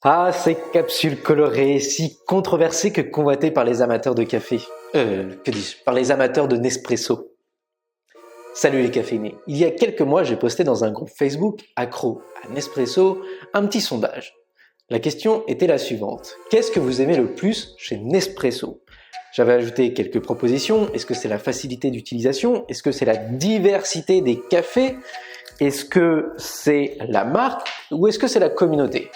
Ah, ces capsules colorées, si controversées que convoitées par les amateurs de café. Que dis-je? Par les amateurs de Nespresso. Salut les caféinés. Il y a quelques mois, j'ai posté dans un groupe Facebook, accro à Nespresso, un petit sondage. La question était la suivante. Qu'est-ce que vous aimez le plus chez Nespresso? J'avais ajouté quelques propositions. Est-ce que c'est la facilité d'utilisation? Est-ce que c'est la diversité des cafés? Est-ce que c'est la marque? Ou est-ce que c'est la communauté?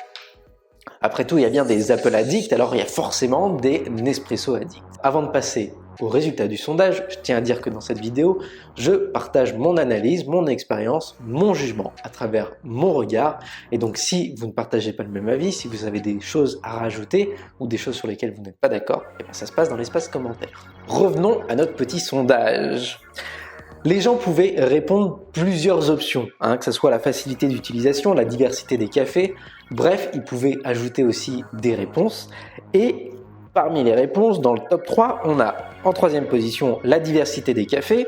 Après tout, il y a bien des Apple addicts, alors il y a forcément des Nespresso addicts. Avant de passer au résultat du sondage, je tiens à dire que dans cette vidéo, je partage mon analyse, mon expérience, mon jugement à travers mon regard. Et donc si vous ne partagez pas le même avis, si vous avez des choses à rajouter ou des choses sur lesquelles vous n'êtes pas d'accord, eh bien ça se passe dans l'espace commentaire. Revenons à notre petit sondage. Les gens pouvaient répondre plusieurs options, que ce soit la facilité d'utilisation, la diversité des cafés, bref, ils pouvaient ajouter aussi des réponses. Et parmi les réponses, dans le top 3, on a en troisième position la diversité des cafés,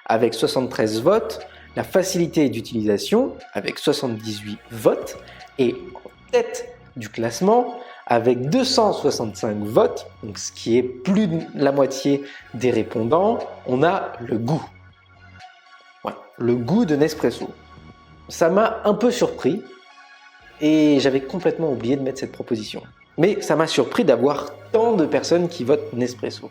avec 73 votes, la facilité d'utilisation, avec 78 votes, et en tête du classement, avec 265 votes, donc ce qui est plus de la moitié des répondants, on a le goût. Le goût de Nespresso. Ça m'a un peu surpris et j'avais complètement oublié de mettre cette proposition. Mais ça m'a surpris d'avoir tant de personnes qui votent Nespresso.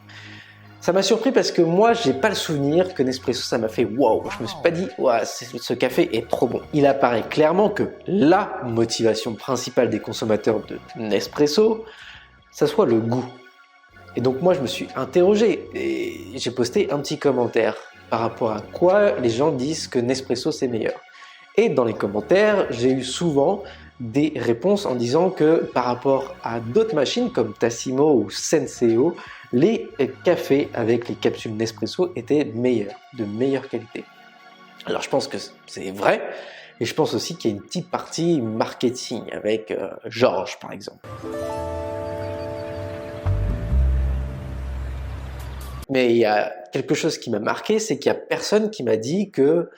Ça m'a surpris parce que moi, j'ai pas le souvenir que Nespresso, ça m'a fait waouh. Je me suis pas dit, waouh, ce café est trop bon. Il apparaît clairement que la motivation principale des consommateurs de Nespresso, ça soit le goût. Et donc moi, je me suis interrogé et j'ai posté un petit commentaire par rapport à quoi les gens disent que Nespresso c'est meilleur. Et dans les commentaires, j'ai eu souvent des réponses en disant que par rapport à d'autres machines comme Tassimo ou Senseo, les cafés avec les capsules Nespresso étaient meilleurs, de meilleure qualité. Alors je pense que c'est vrai, et je pense aussi qu'il y a une petite partie marketing avec Georges par exemple. Mais il y a quelque chose qui m'a marqué, c'est qu'il n'y a personne qui m'a dit que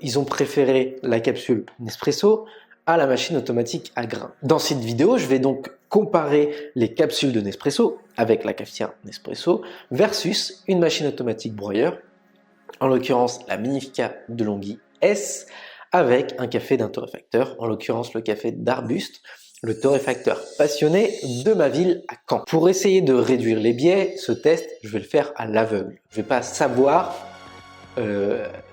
ils ont préféré la capsule Nespresso à la machine automatique à grains. Dans cette vidéo, je vais donc comparer les capsules de Nespresso avec la cafetière Nespresso versus une machine automatique broyeur, en l'occurrence la Magnifica DeLonghi S, avec un café d'un torréfacteur, en l'occurrence le café d'Arbuste, le torréfacteur passionné de ma ville à Caen. Pour essayer de réduire les biais, ce test, je vais le faire à l'aveugle. Je ne vais pas savoir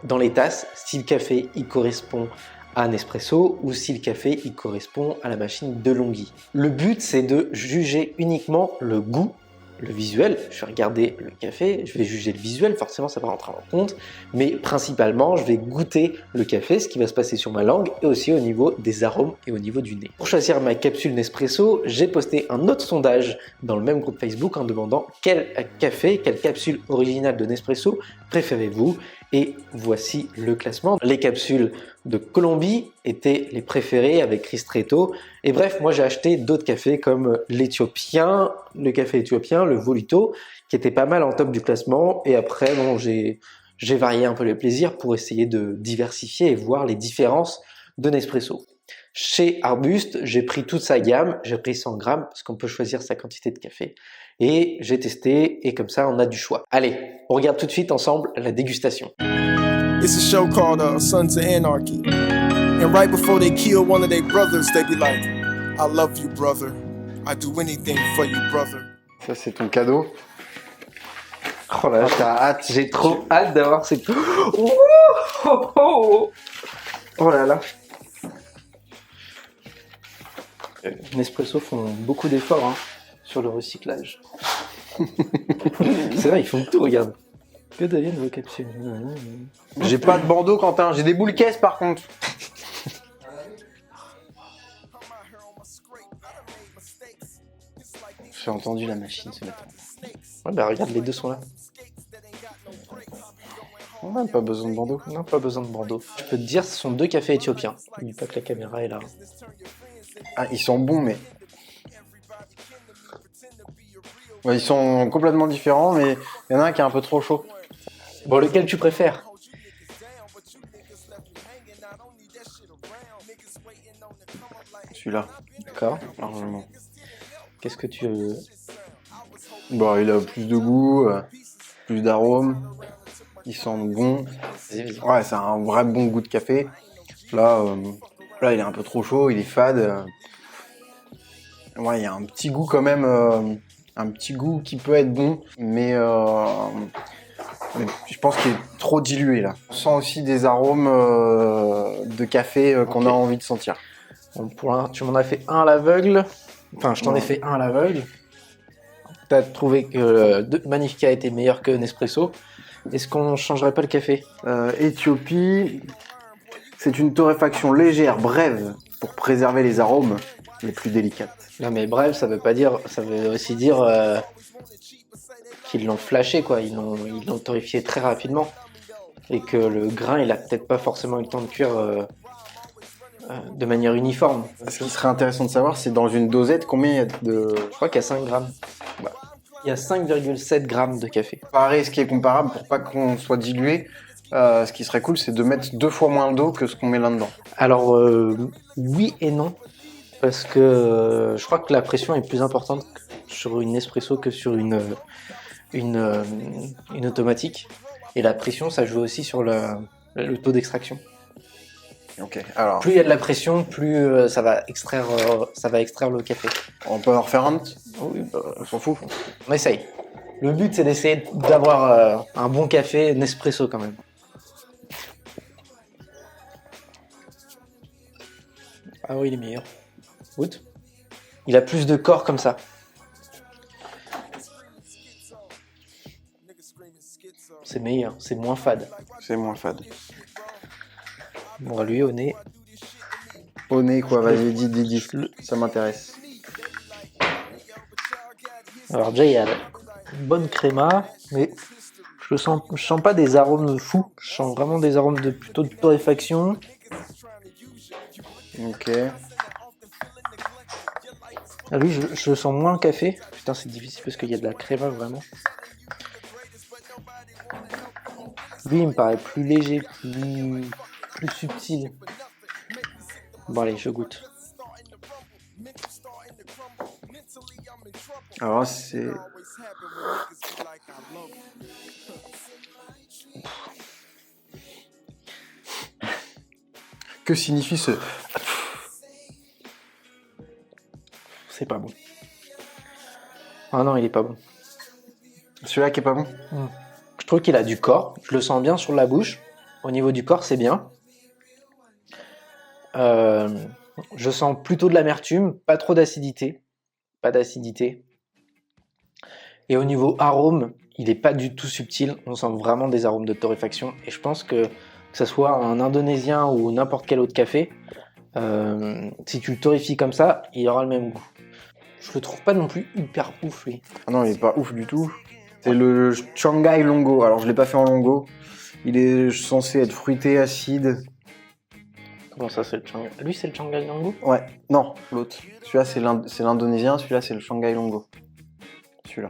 dans les tasses si le café il correspond à Nespresso ou si le café il correspond à la machine DeLonghi. Le but, c'est de juger uniquement le goût, le visuel. Je vais regarder le café, je vais juger le visuel, forcément ça va rentrer en compte, mais principalement je vais goûter le café, ce qui va se passer sur ma langue et aussi au niveau des arômes et au niveau du nez. Pour choisir ma capsule Nespresso, j'ai posté un autre sondage dans le même groupe Facebook en demandant quel café, quelle capsule originale de Nespresso préférez-vous, et voici le classement. Les capsules de Colombie étaient les préférées avec Ristretto. Et bref, moi j'ai acheté d'autres cafés comme l'Éthiopien, le café éthiopien, le Voluto, qui était pas mal en top du classement. Et après, bon, j'ai varié un peu les plaisirs pour essayer de diversifier et voir les différences de Nespresso. Chez Arbuste, j'ai pris toute sa gamme, j'ai pris 100 grammes parce qu'on peut choisir sa quantité de café. Et j'ai testé et comme ça on a du choix. Allez, on regarde tout de suite ensemble la dégustation. It's a show called Sons of Anarchy. And right before they kill one of their brothers, they be like, I love you, brother. I do anything for you, brother. Ça, c'est ton cadeau. Oh là, t'as hâte, j'ai trop hâte d'avoir ces... Oh, oh, oh, oh là là. Nespresso font beaucoup d'efforts sur le recyclage. C'est vrai, ils font tout, regarde. Que deviennent vos capsules? J'ai pas de bandeau, Quentin. J'ai des boules caisses, par contre. J'ai entendu la machine se mettre en... Ouais, bah regarde, les deux sont là. On n'a pas besoin de bandeau. Non, pas besoin de bandeau. Je peux te dire, ce sont deux cafés éthiopiens. N'oublie pas que la caméra est là. Ah, ils sont bons, mais... Ouais, ils sont complètement différents, mais il y en a un qui est un peu trop chaud. Bon, lequel tu préfères? Celui-là. D'accord. largement. Qu'est-ce que tu... Bon, il a plus de goût, plus d'arôme, il sent bon. Vas-y. Ouais, c'est un vrai bon goût de café. Là, là, il est un peu trop chaud, il est fade. Ouais, il y a un petit goût quand même, un petit goût qui peut être bon, mais je pense qu'il est trop dilué là. On sent aussi des arômes de café qu'on a envie de sentir. Bon, tu m'en as fait un à l'aveugle. Enfin, je t'en ai Ouais. fait un à l'aveugle. Tu as trouvé que Magnifica était meilleur que Nespresso. Est-ce qu'on changerait pas le café? Éthiopie, c'est une torréfaction légère, brève, pour préserver les arômes les plus délicates. Non, mais bref, ça veut aussi dire qu'ils l'ont flashé, quoi. Ils l'ont torréfié très rapidement. Et que le grain, il a peut-être pas forcément eu le temps de cuire de manière uniforme. Ce qui serait intéressant de savoir, c'est dans une dosette combien il y a de... Je crois qu'il y a 5 grammes. Bah. Il y a 5,7 grammes de café. Pareil, ce qui est comparable pour pas qu'on soit dilué. Ce qui serait cool, c'est de mettre 2 fois moins d'eau que ce qu'on met là-dedans. Alors, oui et non. Parce que je crois que la pression est plus importante sur une Nespresso que sur une automatique. Et la pression, ça joue aussi sur le taux d'extraction. Ok, alors, Plus il y a de la pression, plus ça va extraire le café. on peut en refaire un petit. Oui, On s'en fout. on essaye. Le but, c'est d'essayer d'avoir un bon café Nespresso quand même. Ah oui, il est meilleur. Goûte. Il a plus de corps comme ça. C'est meilleur, c'est moins fade. C'est moins fade. Bon, lui, au nez. Au nez, quoi, vas-y, dis. Le- Ça m'intéresse. Alors déjà, il y a une bonne créma, mais je sens pas des arômes fous. Je sens vraiment des arômes plutôt de torréfaction. Ok. Ah, lui, je sens moins le café. Putain, c'est difficile parce qu'il y a de la créma vraiment. Lui, il me paraît plus léger, plus subtil. Bon, allez, je goûte. Alors, c'est... Que signifie ce... C'est pas bon. Ah non, il est pas bon. Celui-là qui est pas bon? Je trouve qu'il a du corps. Je le sens bien sur la bouche. Au niveau du corps, c'est bien. Je sens plutôt de l'amertume, pas trop d'acidité. Pas d'acidité. Et au niveau arôme, il est pas du tout subtil. On sent vraiment des arômes de torréfaction. Et je pense que ce soit un indonésien ou n'importe quel autre café, si tu le torréfies comme ça, il aura le même goût. Je le trouve pas non plus hyper ouf, lui. Ah non, il est pas ouf du tout. C'est le Shanghai Longo. Alors, je l'ai pas fait en Longo. Il est censé être fruité, acide. Comment ça, c'est le Shanghai? Lui, c'est le Shanghai Longo? Ouais, non, l'autre. Celui-là, c'est l'indonésien. Celui-là, c'est le Shanghai Longo. Celui-là.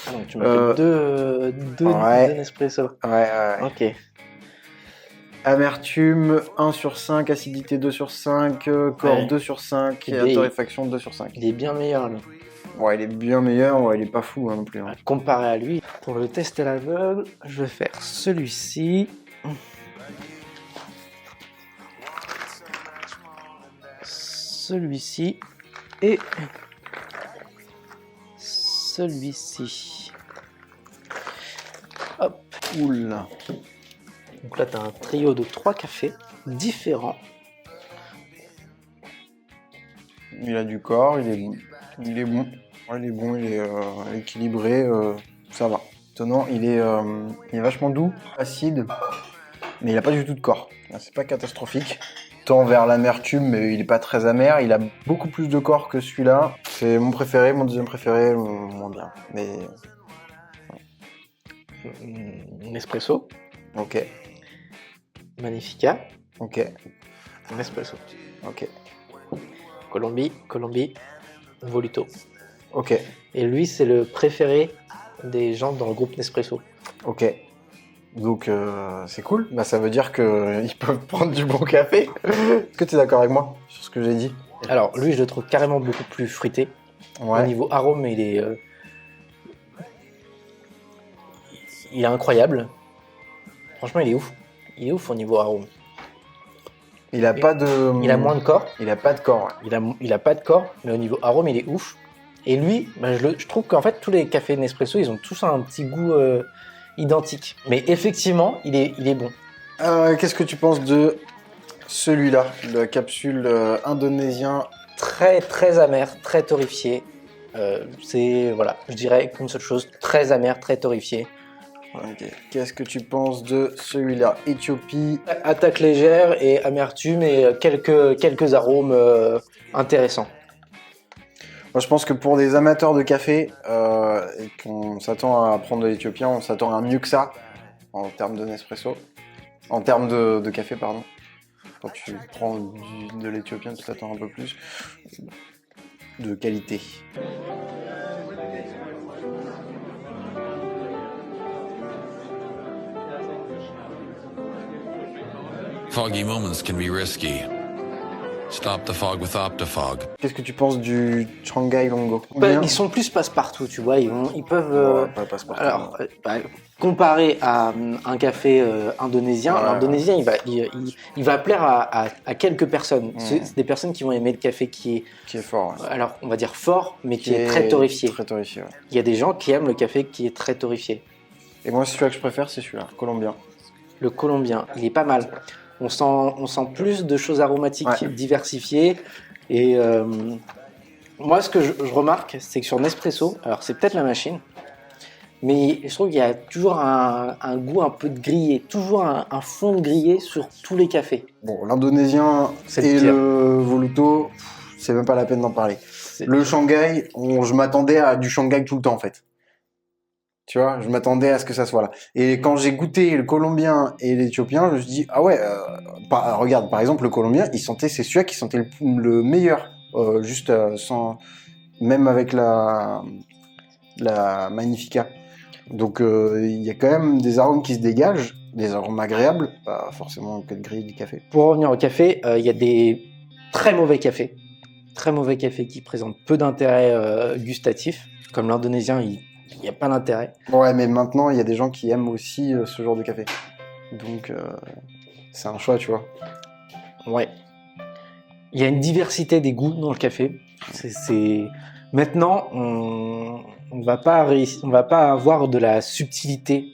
Ah donc tu m'as fait deux Nespresso. Ouais. Ok. Amertume 1 sur 5, acidité 2 sur 5, corps Ouais. 2 sur 5 Et et torréfaction 2 sur 5. Il est bien meilleur, lui. Ouais, il est bien meilleur, ouais, il est pas fou non plus. Hein. Comparé à lui, pour le test à l'aveugle, je vais faire celui-ci. Celui-ci. Et celui-ci. Hop. Oula. Donc là, tu as un trio de 3 cafés différents. Il a du corps, il est bon. Ouais, il est bon, il est équilibré, ça va. Étonnant, il est vachement doux, acide, mais il a pas du tout de corps. C'est pas catastrophique. Tend vers l'amertume, mais il est pas très amer. Il a beaucoup plus de corps que celui-là. C'est mon préféré, mon deuxième préféré, moins bien. Mais Nespresso, ok, Magnifica, ok, Nespresso. ok, Colombie, Voluto. ok, Et lui, c'est le préféré des gens dans le groupe Nespresso. ok. Donc c'est cool. Bah ça veut dire qu'ils peuvent prendre du bon café. Est-ce que tu es d'accord avec moi sur ce que j'ai dit? Alors lui, je le trouve carrément beaucoup plus fruité. Au niveau arôme, il est incroyable. Franchement, il est ouf. Il est ouf au niveau arôme. Il a moins de corps. Il a pas de corps. Ouais. Il a pas de corps, mais au niveau arôme, il est ouf. Et lui, je trouve qu'en fait, tous les cafés Nespresso, ils ont tous un petit goût identique. Mais effectivement, il est bon. Qu'est-ce que tu penses de celui-là, la capsule indonésien? Très, très amer, très torréfié. Je dirais qu'une seule chose, très amer, très torréfié. Ok. Qu'est-ce que tu penses de celui-là, Éthiopie? Attaque légère et amertume et quelques arômes intéressants. Moi, je pense que pour des amateurs de café et qu'on s'attend à prendre de l'éthiopien, on s'attend à mieux que ça en termes de Nespresso, en termes de café, pardon. Quand tu prends de l'éthiopien, tu t'attends un peu plus de qualité. Foggy moments can be risky. Stop the fog with OptiFog. Qu'est-ce que tu penses du Shanghai Longo? Ils sont plus passe-partout, tu vois. Ils peuvent. Pas passe-partout. Alors, comparé à un café indonésien, l'indonésien, il va plaire à quelques personnes. C'est des personnes qui vont aimer le café qui est fort. Ouais. Alors, on va dire fort, mais qui est très torréfié. Très torréfié, ouais. Il y a des gens qui aiment le café qui est très torréfié. Et moi, celui-là que je préfère, c'est celui-là, colombien. Le colombien, il est pas mal. On sent plus de choses aromatiques diversifiées. Et moi, ce que je remarque, c'est que sur Nespresso, alors c'est peut-être la machine, mais je trouve qu'il y a toujours un goût un peu de grillé, toujours un fond de grillé sur tous les cafés. Bon, l'indonésien et le voluto, c'est même pas la peine d'en parler. Le Shanghai, je m'attendais à du Shanghai tout le temps en fait. Tu vois, je m'attendais à ce que ça soit là. Et quand j'ai goûté le colombien et l'éthiopien, je me suis dit, ah ouais, regarde, par exemple, le colombien, c'est celui-là qui sentait le meilleur. Juste sans, même avec la Magnifica. Donc, il y a quand même des arômes qui se dégagent, des arômes agréables, pas forcément que de griller du café. Pour revenir au café, il y a des très mauvais cafés. Très mauvais cafés qui présentent peu d'intérêt gustatif. Comme l'indonésien, il n'y a pas d'intérêt. Ouais, mais maintenant, il y a des gens qui aiment aussi ce genre de café. Donc, c'est un choix, tu vois. Ouais. Il y a une diversité des goûts dans le café. Maintenant, on va pas avoir de la subtilité.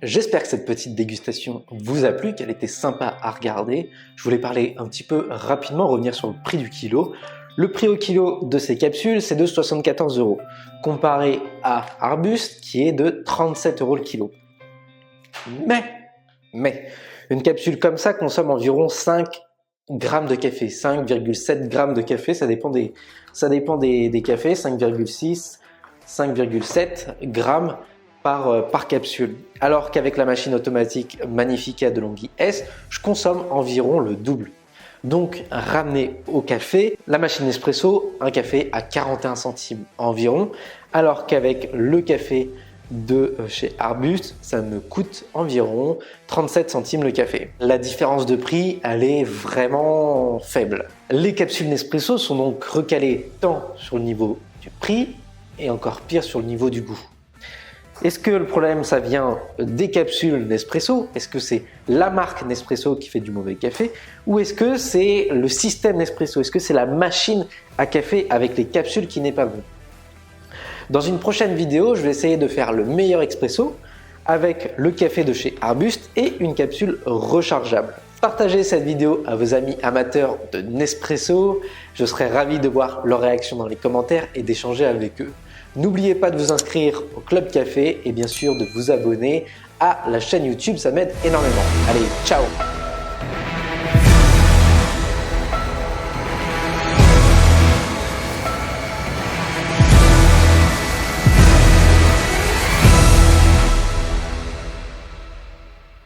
J'espère que cette petite dégustation vous a plu, qu'elle était sympa à regarder. Je voulais parler un petit peu rapidement, revenir sur le prix du kilo. Le prix au kilo de ces capsules, c'est de 74 €, comparé à Arbuste, qui est de 37 € le kilo. Mais, une capsule comme ça consomme environ 5 grammes de café, 5,7 grammes de café, ça dépend des cafés, 5,6, 5,7 grammes par capsule. Alors qu'avec la machine automatique Magnifica de Longhi S, je consomme environ le double. Donc, ramené au café, la machine Nespresso, un café à 41 centimes environ, alors qu'avec le café de chez Arbuste, ça me coûte environ 37 centimes le café. La différence de prix, elle est vraiment faible. Les capsules Nespresso sont donc recalées tant sur le niveau du prix et encore pire sur le niveau du goût. Est-ce que le problème, ça vient des capsules Nespresso? Est-ce que c'est la marque Nespresso qui fait du mauvais café? Ou est-ce que c'est le système Nespresso? Est-ce que c'est la machine à café avec les capsules qui n'est pas bon? Dans une prochaine vidéo, je vais essayer de faire le meilleur expresso avec le café de chez Arbuste et une capsule rechargeable. Partagez cette vidéo à vos amis amateurs de Nespresso. Je serai ravi de voir leurs réactions dans les commentaires et d'échanger avec eux. N'oubliez pas de vous inscrire au Club Café et bien sûr de vous abonner à la chaîne YouTube, ça m'aide énormément. Allez, ciao!